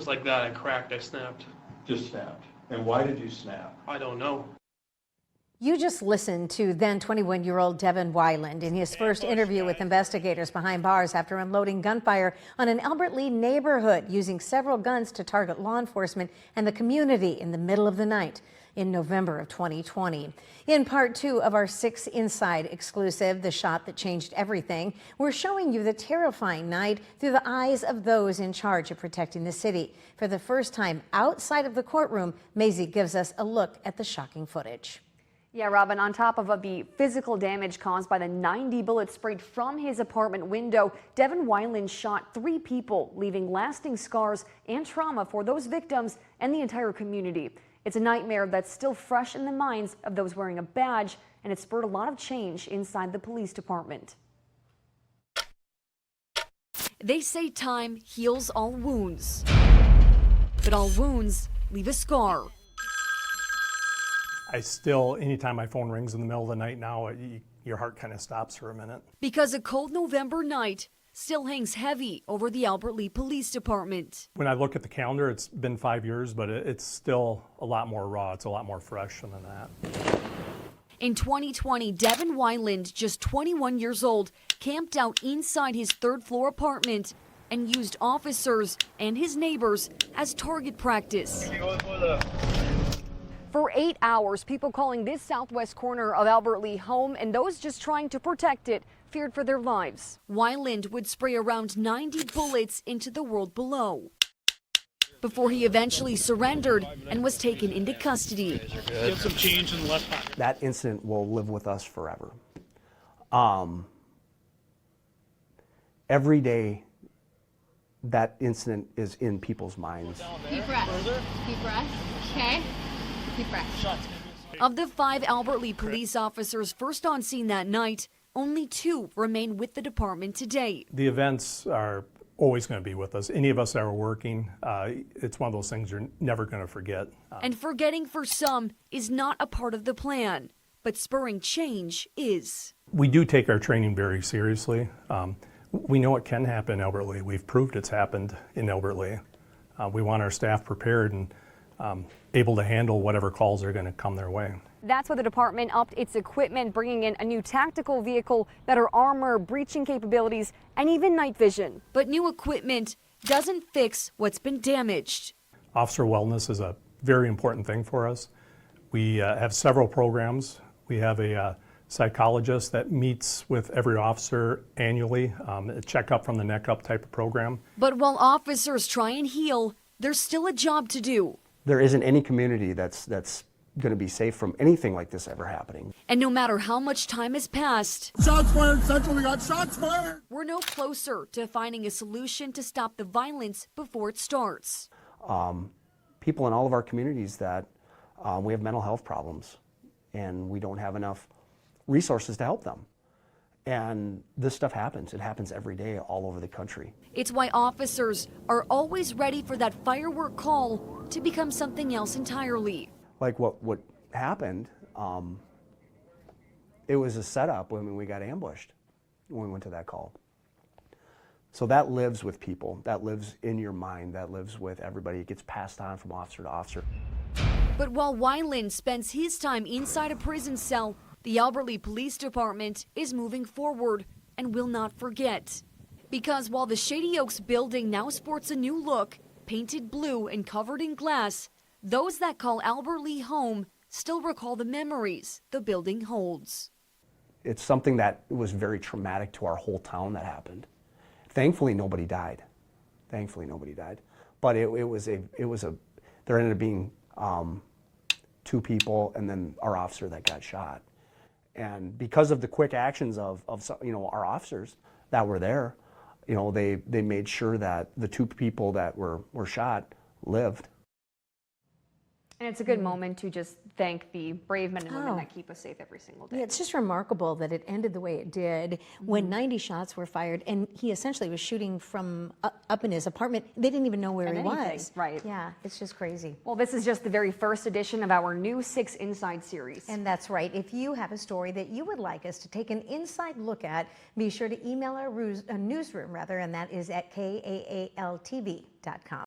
Just like that, I cracked, I snapped. Just snapped. And why did you snap? I don't know. You just listened to then 21-year-old Devin Weiland in his first interview with investigators behind bars after unloading gunfire on an Albert Lea neighborhood, using several guns to target law enforcement and the community in the middle of the night in November of 2020. In part 2 of our 6 Inside exclusive, The Shot That Changed Everything, we're showing you the terrifying night through the eyes of those in charge of protecting the city. For the first time outside of the courtroom, Maisie gives us a look at the shocking footage. Yeah, Robin, on top of the physical damage caused by the 90 bullets sprayed from his apartment window, Devin Weiland shot 3 people, leaving lasting scars and trauma for those victims and the entire community. It's a nightmare that's still fresh in the minds of those wearing a badge, and it spurred a lot of change inside the police department. They say time heals all wounds, but all wounds leave a scar. I still, anytime my phone rings in the middle of the night now, your heart kind of stops for a minute. Because a cold November night still hangs heavy over the Albert Lea Police Department. When I look at the calendar, it's been 5 years, but it's still a lot more raw. It's a lot more fresh than that. In 2020, Devin Weiland, just 21 years old, camped out inside his 3rd-floor apartment and used officers and his neighbors as target practice. For 8 hours, people calling this southwest corner of Albert Lea home, and those just trying to protect it feared for their lives. Weiland would spray around 90 bullets into the world below before he eventually surrendered and was taken into custody. Get some change in the left pocket. That incident will live with us forever. Every day, that incident is in people's minds. Deep breath. Deep breath. Okay. Deep breath. Of the 5 Albert Lea police officers first on scene that night, only 2 remain with the department today. The events are always going to be with us. Any of us that are working, it's one of those things you're never going to forget. And forgetting for some is not a part of the plan, but spurring change is. We do take our training very seriously. We know it can happen in Albert Lea. We've proved it's happened in Albert Lea. We want our staff prepared and able to handle whatever calls are going to come their way. That's why the department upped its equipment, bringing in a new tactical vehicle, better armor, breaching capabilities, and even night vision. But new equipment doesn't fix what's been damaged. Officer wellness is a very important thing for us. We have several programs. We have a psychologist that meets with every officer annually, a checkup from the neck up type of program. But while officers try and heal, there's still a job to do. There isn't any community that's going to be safe from anything like this ever happening. And no matter how much time has passed, shots fired, Central, we got shots fired. We're no closer to finding a solution to stop the violence before it starts. People in all of our communities that we have mental health problems and we don't have enough resources to help them. And this stuff happens. It happens every day all over the country. It's why officers are always ready for that firework call to become something else entirely. Like what happened, it was a setup when we got ambushed when we went to that call. So that lives with people, that lives in your mind, that lives with everybody. It gets passed on from officer to officer. But while Weiland spends his time inside a prison cell, the Albert Lea Police Department is moving forward and will not forget. Because while the Shady Oaks building now sports a new look, painted blue and covered in glass, those that call Albert Lea home still recall the memories the building holds. It's something that was very traumatic to our whole town that happened. Thankfully, nobody died. But there ended up being 2 people and then our officer that got shot. And because of the quick actions of our officers that were there, they made sure that the 2 people that were shot lived. And it's a good moment to just thank the brave men and women that keep us safe every single day. Yeah, it's just remarkable that it ended the way it did when 90 shots were fired and he essentially was shooting from up in his apartment. They didn't even know where he was. Right. Yeah, it's just crazy. Well, this is just the very first edition of our new 6 Inside series. And that's right. If you have a story that you would like us to take an inside look at, be sure to email our newsroom, and that is at KAAL-TV.com.